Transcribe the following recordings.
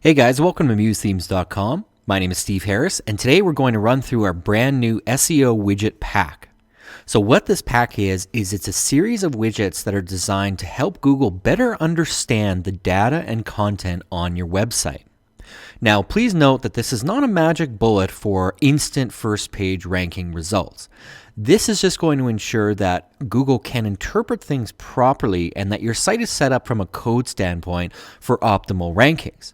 Hey guys, welcome to MuseThemes.com. My name is Steve Harris, and today we're going to run through our brand new SEO Widget Pack. So what this pack is it's a series of widgets that are designed to help Google better understand the data and content on your website. Now, please note that this is not a magic bullet for instant first page ranking results. This is just going to ensure that Google can interpret things properly and that your site is set up from a code standpoint for optimal rankings.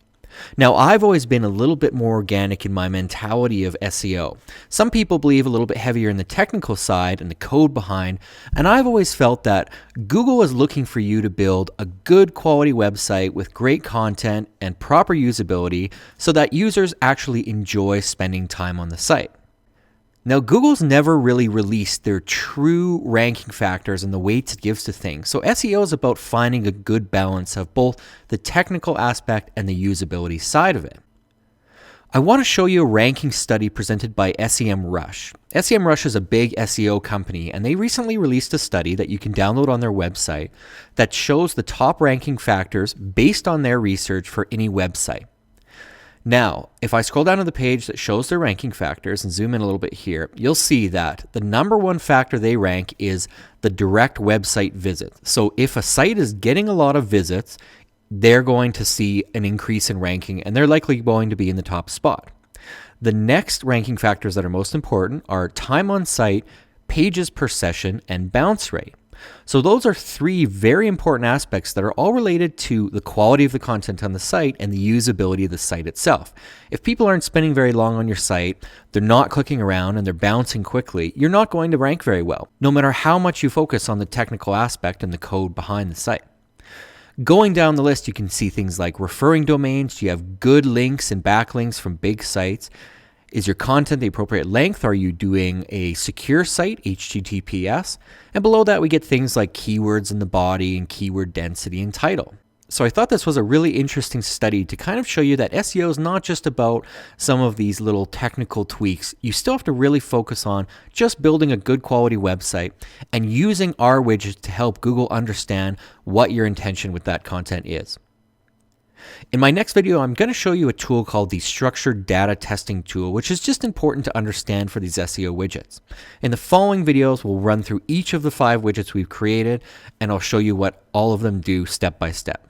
Now, I've always been a little bit more organic in my mentality of SEO. Some people believe a little bit heavier in the technical side and the code behind, and I've always felt that Google is looking for you to build a good quality website with great content and proper usability so that users actually enjoy spending time on the site. Now, Google's never really released their true ranking factors and the weights it gives to things. So SEO is about finding a good balance of both the technical aspect and the usability side of it. I want to show you a ranking study presented by SEMrush. SEMrush is a big SEO company, and they recently released a study that you can download on their website that shows the top ranking factors based on their research for any website. Now, if I scroll down to the page that shows their ranking factors and zoom in a little bit here, you'll see that the number one factor they rank is the direct website visit. So if a site is getting a lot of visits, they're going to see an increase in ranking and they're likely going to be in the top spot. The next ranking factors that are most important are time on site, pages per session, and bounce rate. So those are three very important aspects that are all related to the quality of the content on the site and the usability of the site itself. If people aren't spending very long on your site, they're not clicking around and they're bouncing quickly, you're not going to rank very well, no matter how much you focus on the technical aspect and the code behind the site. Going down the list, you can see things like referring domains. Do you have good links and backlinks from big sites? Is your content the appropriate length? Are you doing a secure site, HTTPS? And below that, we get things like keywords in the body and keyword density and title. So I thought this was a really interesting study to kind of show you that SEO is not just about some of these little technical tweaks. You still have to really focus on just building a good quality website and using our widgets to help Google understand what your intention with that content is. In my next video, I'm going to show you a tool called the Structured Data Testing Tool, which is just important to understand for these SEO widgets. In the following videos, we'll run through each of the 5 widgets we've created, and I'll show you what all of them do step by step.